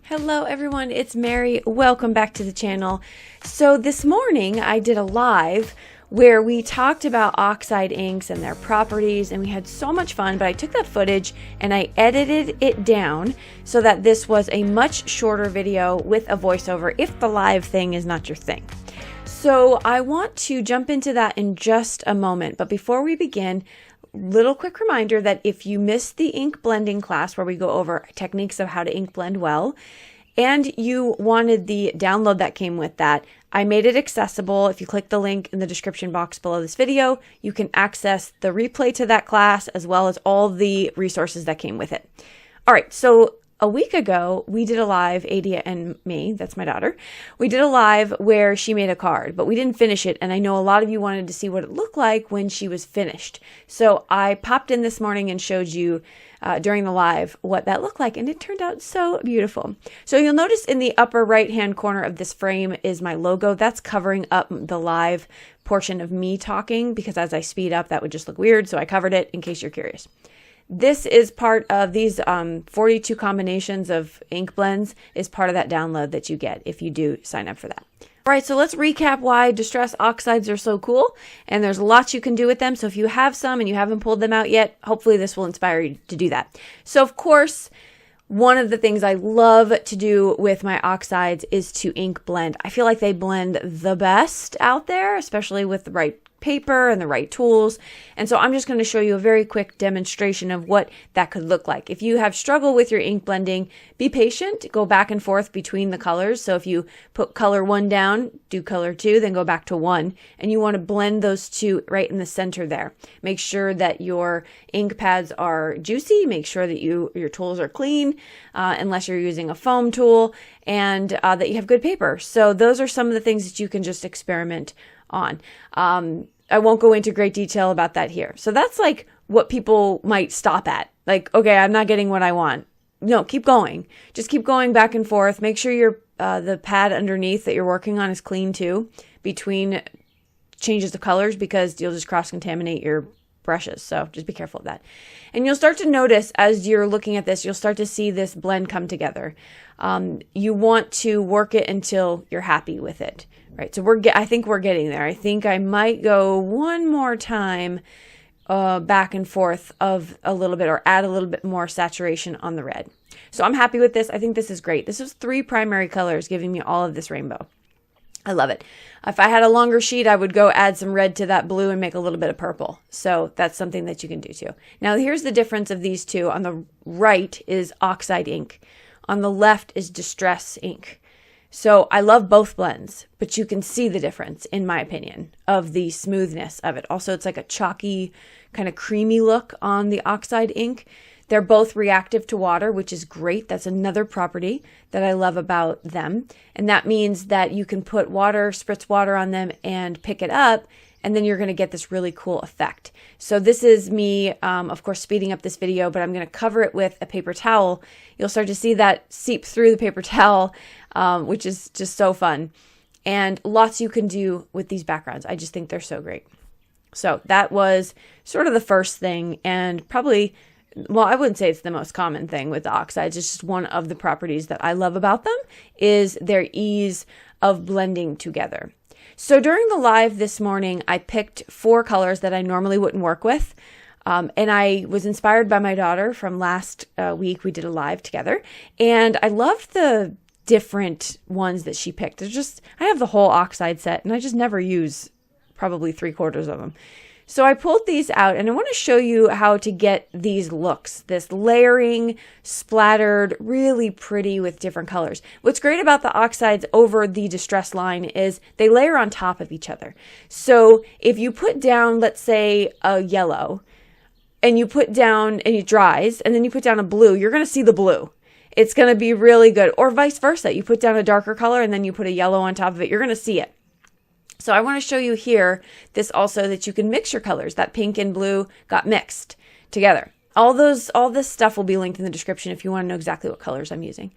Hello everyone, it's Mary. Welcome back to the channel. So this morning I did a live where we talked about Oxide inks and their properties, and we had so much fun, but I took that footage and I edited it down so that this was a much shorter video with a voiceover if the live thing is not your thing. So I want to jump into that in just a moment, but before we begin, little quick reminder that if you missed the ink blending class where we go over techniques of how to ink blend well, and you wanted the download that came with that, I made it accessible. If you click the link in the description box below this video, you can access the replay to that class as well as all the resources that came with it. All right, so a week ago, we did a live, Adia and me, that's my daughter, we did a live where she made a card, but we didn't finish it, and I know a lot of you wanted to see what it looked like when she was finished. So I popped in this morning and showed you during the live what that looked like, and it turned out so beautiful. So you'll notice in the upper right-hand corner of this frame is my logo. That's covering up the live portion of me talking, because as I speed up, that would just look weird, so I covered it in case you're curious. This is part of these 42 combinations of ink blends is part of that download that you get if you do sign up for that. All right, so let's recap why distress oxides are so cool, and there's lots you can do with them. So if you have some and you haven't pulled them out yet, hopefully this will inspire you to do that. So of course, one of the things I love to do with my oxides is to ink blend. I feel like they blend the best out there, especially with the right paper and the right tools. And so I'm just going to show you a very quick demonstration of what that could look like. If you have struggled with your ink blending, be patient, go back and forth between the colors. So if you put color 1 down, do color 2, then go back to 1, and you want to blend those two right in the center there. Make sure that your ink pads are juicy, make sure that your tools are clean, unless you're using a foam tool, and that you have good paper. So those are some of the things that you can just experiment on. I won't go into great detail about that here. So that's like what people might stop at. Like, okay, I'm not getting what I want. No, keep going. Just keep going back and forth. Make sure your the pad underneath that you're working on is clean too between changes of colors, because you'll just cross-contaminate your brushes. So just be careful of that. And you'll start to notice as you're looking at this, you'll start to see this blend come together. You want to work it until you're happy with it. Right, so I think we're getting there. I think I might go one more time back and forth of a little bit, or add a little bit more saturation on the red. So I'm happy with this. I think this is great. This is 3 primary colors giving me all of this rainbow. I love it. If I had a longer sheet, I would go add some red to that blue and make a little bit of purple. So that's something that you can do too. Now here's the difference of these two. On the right is Oxide ink. On the left is Distress ink. So I love both blends, but you can see the difference, in my opinion, of the smoothness of it. Also, it's like a chalky, kind of creamy look on the Oxide ink. They're both reactive to water, which is great. That's another property that I love about them. And that means that you can put water, spritz water on them and pick it up, and then you're going to get this really cool effect. So this is me, of course, speeding up this video, but I'm going to cover it with a paper towel. You'll start to see that seep through the paper towel, which is just so fun. And lots you can do with these backgrounds. I just think they're so great. So that was sort of the first thing, and probably, well, I wouldn't say it's the most common thing with the oxides. It's just one of the properties that I love about them is their ease of blending together. So during the live this morning, I picked 4 colors that I normally wouldn't work with. And I was inspired by my daughter from last week. We did a live together, and I loved the different ones that she picked. I have the whole Oxide set, and I just never use probably 3/4 of them. So I pulled these out, and I want to show you how to get these looks, this layering, splattered, really pretty with different colors. What's great about the oxides over the Distress line is they layer on top of each other. So if you put down, let's say, a yellow, and you put down, and it dries, and then you put down a blue, you're going to see the blue. It's going to be really good. Or vice versa. You put down a darker color, and then you put a yellow on top of it, you're going to see it. So I want to show you here this also, that you can mix your colors. That pink and blue got mixed together. All this stuff will be linked in the description if you want to know exactly what colors I'm using.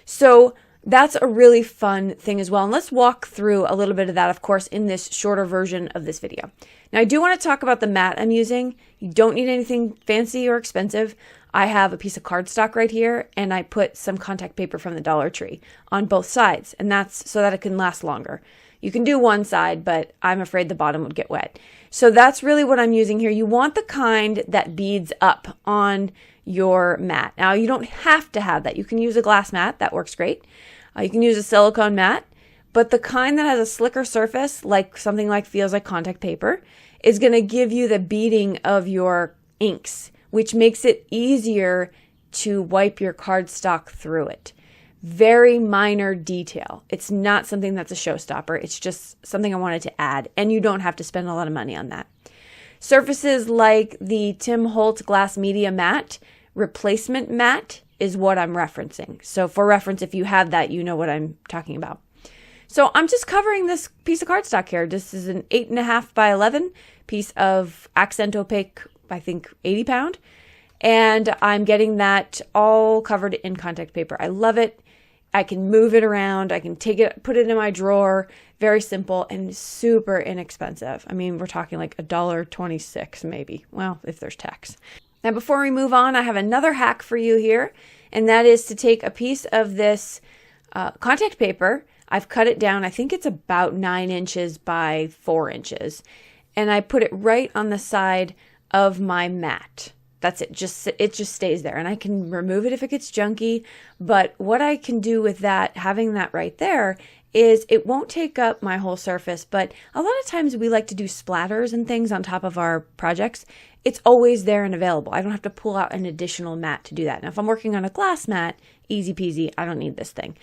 So that's a really fun thing as well. And let's walk through a little bit of that, of course, in this shorter version of this video. Now, I do want to talk about the mat I'm using. You don't need anything fancy or expensive. I have a piece of cardstock right here, and I put some contact paper from the Dollar Tree on both sides, and that's so that it can last longer. You can do one side, but I'm afraid the bottom would get wet. So that's really what I'm using here. You want the kind that beads up on your mat. Now, you don't have to have that. You can use a glass mat. That works great. You can use a silicone mat, but the kind that has a slicker surface, like something like feels like contact paper, is going to give you the beading of your inks, which makes it easier to wipe your cardstock through it. Very minor detail. It's not something that's a showstopper. It's just something I wanted to add, and you don't have to spend a lot of money on that. Surfaces like the Tim Holtz Glass Media Mat replacement mat is what I'm referencing. So for reference, if you have that, you know what I'm talking about. So I'm just covering this piece of cardstock here. This is an 8.5 by 11 piece of accent opaque, I think 80 pound. And I'm getting that all covered in contact paper. I love it. I can move it around. I can take it, put it in my drawer. Very simple and super inexpensive. I mean, we're talking like $1.26 maybe. Well, if there's tax. Now, before we move on, I have another hack for you here, and that is to take a piece of this contact paper. I've cut it down. I think it's about 9 inches by 4 inches, and I put it right on the side of my mat. That's it. It just stays there, and I can remove it if it gets junky. But what I can do with that, having that right there, is it won't take up my whole surface. But a lot of times we like to do splatters and things on top of our projects. It's always there and available. I don't have to pull out an additional mat to do that. Now, if I'm working on a glass mat, easy peasy. I don't need this thing.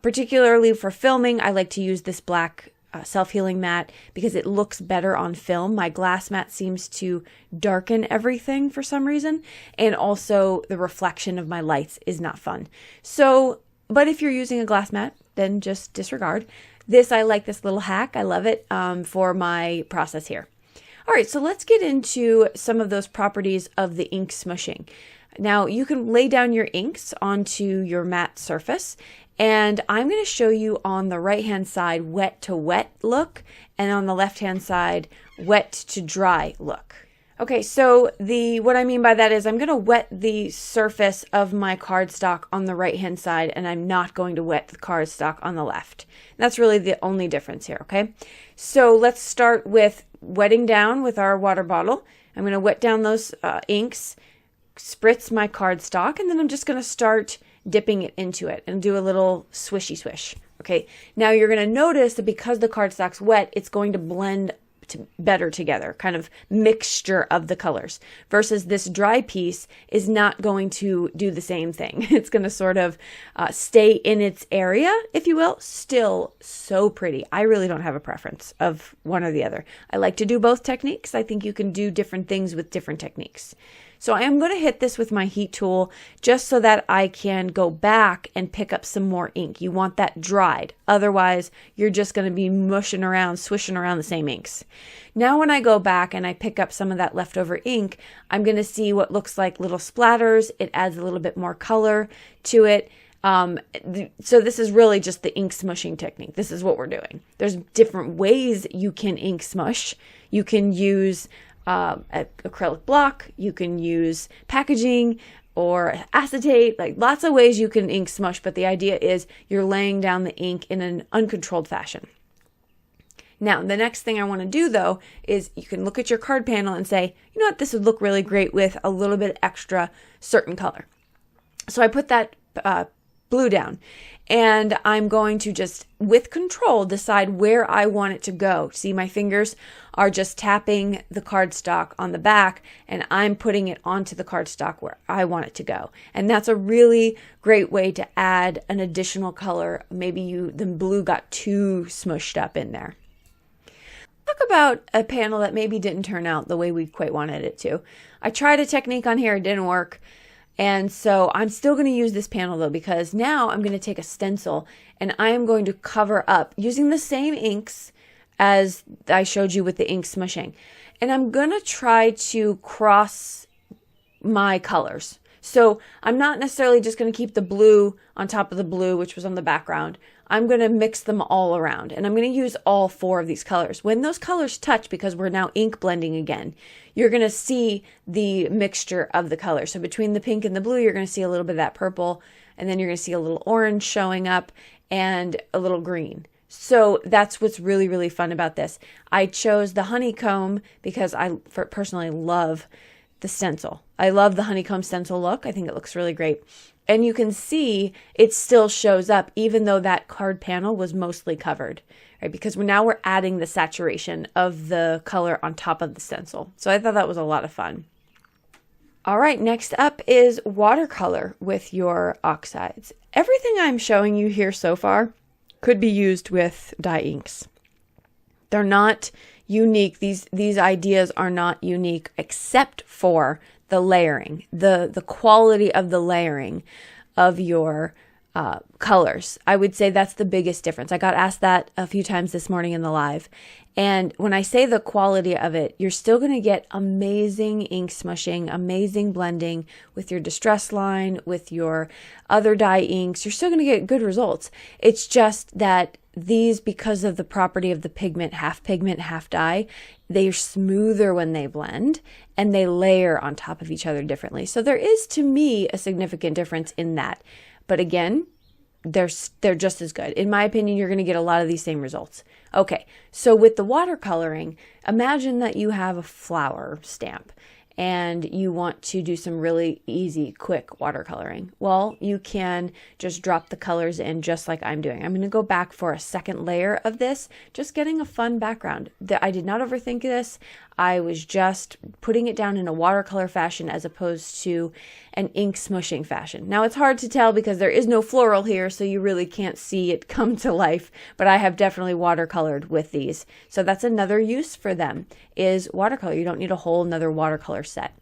Particularly for filming, I like to use this black self-healing mat because it looks better on film. My glass mat seems to darken everything for some reason, and also the reflection of my lights is not fun. So, but if you're using a glass mat, then just disregard. I like this little hack. I love it for my process here. All right, so let's get into some of those properties of the ink smushing. Now, you can lay down your inks onto your matte surface, and I'm going to show you on the right-hand side wet to wet look, and on the left-hand side wet to dry look. Okay, so what I mean by that is I'm going to wet the surface of my cardstock on the right-hand side, and I'm not going to wet the cardstock on the left. That's really the only difference here, okay? So let's start with wetting down with our water bottle. I'm going to wet down those inks, spritz my cardstock, and then I'm just going to start dipping it into it and do a little swishy swish. Okay, now you're going to notice that because the cardstock's wet, it's going to blend better together, kind of mixture of the colors, versus this dry piece is not going to do the same thing. It's going to sort of stay in its area, if you will. Still so pretty. I really don't have a preference of one or the other. I like to do both techniques. I think you can do different things with different techniques. So I am going to hit this with my heat tool just so that I can go back and pick up some more ink. You want that dried. Otherwise, you're just going to be mushing around, swishing around the same inks. Now when I go back and I pick up some of that leftover ink, I'm going to see what looks like little splatters. It adds a little bit more color to it. So this is really just the ink smushing technique. This is what we're doing. There's different ways you can ink smush. You can use acrylic block, you can use packaging or acetate, like lots of ways you can ink smush, but the idea is you're laying down the ink in an uncontrolled fashion. Now, the next thing I want to do though is you can look at your card panel and say, you know what, this would look really great with a little bit extra certain color. So I put that blue down, and I'm going to just, with control, decide where I want it to go. See, my fingers are just tapping the cardstock on the back, and I'm putting it onto the cardstock where I want it to go. And that's a really great way to add an additional color. Maybe the blue got too smushed up in there. Talk about a panel that maybe didn't turn out the way we quite wanted it to. I tried a technique on here, it didn't work. And so I'm still going to use this panel though, because now I'm going to take a stencil and I am going to cover up using the same inks as I showed you with the ink smushing. And I'm going to try to cross my colors. So I'm not necessarily just going to keep the blue on top of the blue, which was on the background. I'm going to mix them all around, and I'm going to use all 4 of these colors. When those colors touch, because we're now ink blending again, you're going to see the mixture of the colors. So between the pink and the blue, you're going to see a little bit of that purple, and then you're going to see a little orange showing up and a little green. So that's what's really, really fun about this. I chose the honeycomb because I personally love the stencil. I love the honeycomb stencil look. I think it looks really great. And you can see it still shows up even though that card panel was mostly covered, right? Because now we're adding the saturation of the color on top of the stencil. So I thought that was a lot of fun. All right, next up is watercolor with your oxides. Everything I'm showing you here so far could be used with dye inks. They're not unique. These ideas are not unique except for the layering, the quality of the layering of your colors. I would say that's the biggest difference. I got asked that a few times this morning in the live. And when I say the quality of it, you're still going to get amazing ink smushing, amazing blending with your distress line, with your other dye inks. You're still going to get good results. It's just that these, because of the property of the pigment, half dye, they're smoother when they blend and they layer on top of each other differently. So there is, to me, a significant difference in that. But again, they're just as good. In my opinion, you're going to get a lot of these same results. Okay, so with the watercoloring, imagine that you have a flower stamp and you want to do some really easy, quick watercoloring. Well, you can just drop the colors in just like I'm doing. I'm going to go back for a second layer of this, just getting a fun background. I did not overthink this. I was just putting it down in a watercolor fashion as opposed to an ink smushing fashion. Now it's hard to tell because there is no floral here, so you really can't see it come to life, but I have definitely watercolored with these. So that's another use for them, is watercolor. You don't need a whole another watercolor set.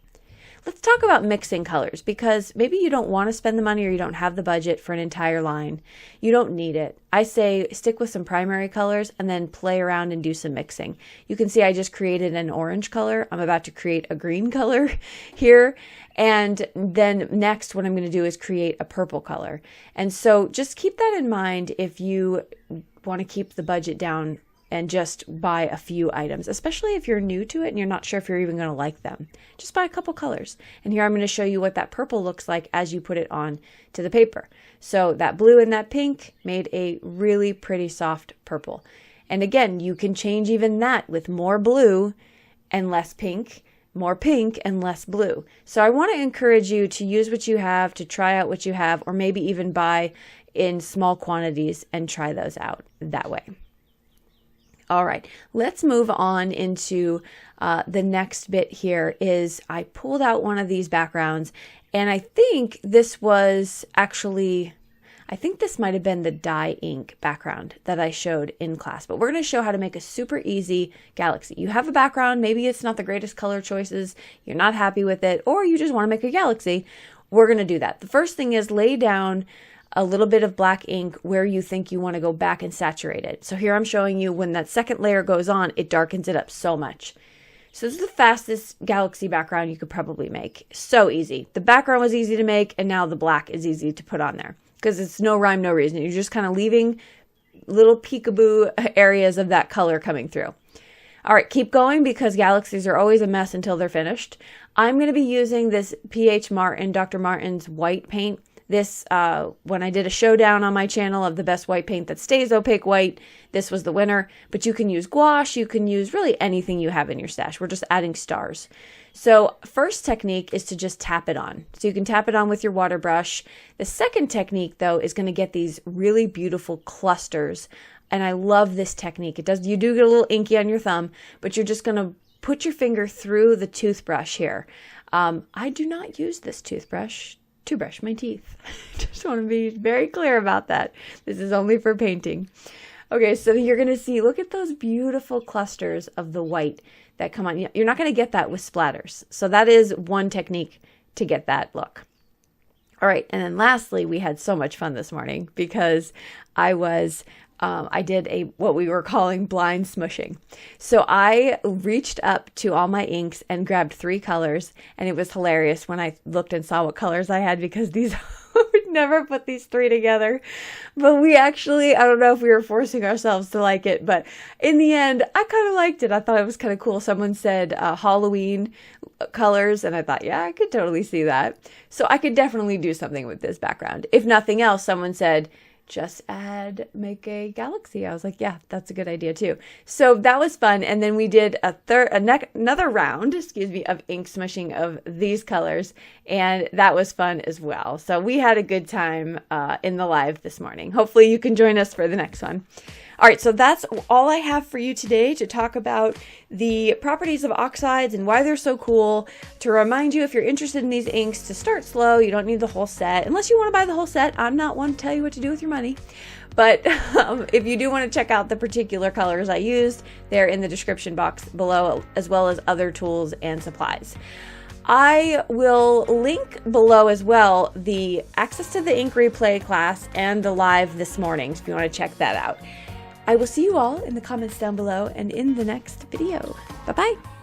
Let's talk about mixing colors, because maybe you don't want to spend the money or you don't have the budget for an entire line. You don't need it. I say stick with some primary colors and then play around and do some mixing. You can see I just created an orange color. I'm about to create a green color here. And then next, what I'm going to do is create a purple color. And so just keep that in mind if you want to keep the budget down and just buy a few items, especially if you're new to it and you're not sure if you're even going to like them. Just buy a couple colors. And here I'm going to show you what that purple looks like as you put it on to the paper. So that blue and that pink made a really pretty soft purple. And again, you can change even that with more blue and less pink, more pink and less blue. So I want to encourage you to use what you have, to try out what you have, or maybe even buy in small quantities and try those out that way. All right, let's move on into the next bit here. Is I pulled out one of these backgrounds, and I think this was actually, I think this might have been the dye ink background that I showed in class, but we're going to show how to make a super easy galaxy. You have a background, maybe it's not the greatest color choices, you're not happy with it, or you just want to make a galaxy. We're going to do that. The first thing is lay down a little bit of black ink where you think you want to go back and saturate it. So here I'm showing you when that second layer goes on, it darkens it up so much. So this is the fastest galaxy background you could probably make. So easy. The background was easy to make, and now the black is easy to put on there because it's no rhyme, no reason. You're just kind of leaving little peekaboo areas of that color coming through. All right, keep going because galaxies are always a mess until they're finished. I'm going to be using this Dr. Martin's white paint. This, when I did a showdown on my channel of the best white paint that stays opaque white, this was the winner. But you can use gouache, you can use really anything you have in your stash. We're just adding stars. So first technique is to just tap it on. So you can tap it on with your water brush. The second technique, though, is going to get these really beautiful clusters. And I love this technique. You do get a little inky on your thumb, but you're just going to put your finger through the toothbrush here. I do not use this toothbrush to brush my teeth. Just want to be very clear about that. This is only for painting. Okay, so you're going to see, look at those beautiful clusters of the white that come on. You're not going to get that with splatters. So that is one technique to get that look. All right, and then lastly, we had so much fun this morning because I was I did what we were calling blind smushing. So I reached up to all my inks and grabbed 3 colors, and it was hilarious when I looked and saw what colors I had, because these would never put these 3 together. But we actually, I don't know if we were forcing ourselves to like it, but in the end, I kind of liked it. I thought it was kind of cool. Someone said Halloween colors, and I thought, yeah, I could totally see that. So I could definitely do something with this background. If nothing else, someone said, just make a galaxy. I was like, yeah, that's a good idea too. So that was fun. And then we did another round, of ink smushing of these colors. And that was fun as well. So we had a good time in the live this morning. Hopefully you can join us for the next one. All right, so that's all I have for you today to talk about the properties of oxides and why they're so cool. To remind you, if you're interested in these inks, to start slow. You don't need the whole set. Unless you want to buy the whole set, I'm not one to tell you what to do with your money. But if you do want to check out the particular colors I used, they're in the description box below, as well as other tools and supplies. I will link below as well the access to the ink replay class and the live this morning, if you want to check that out. I will see you all in the comments down below and in the next video. Bye-bye.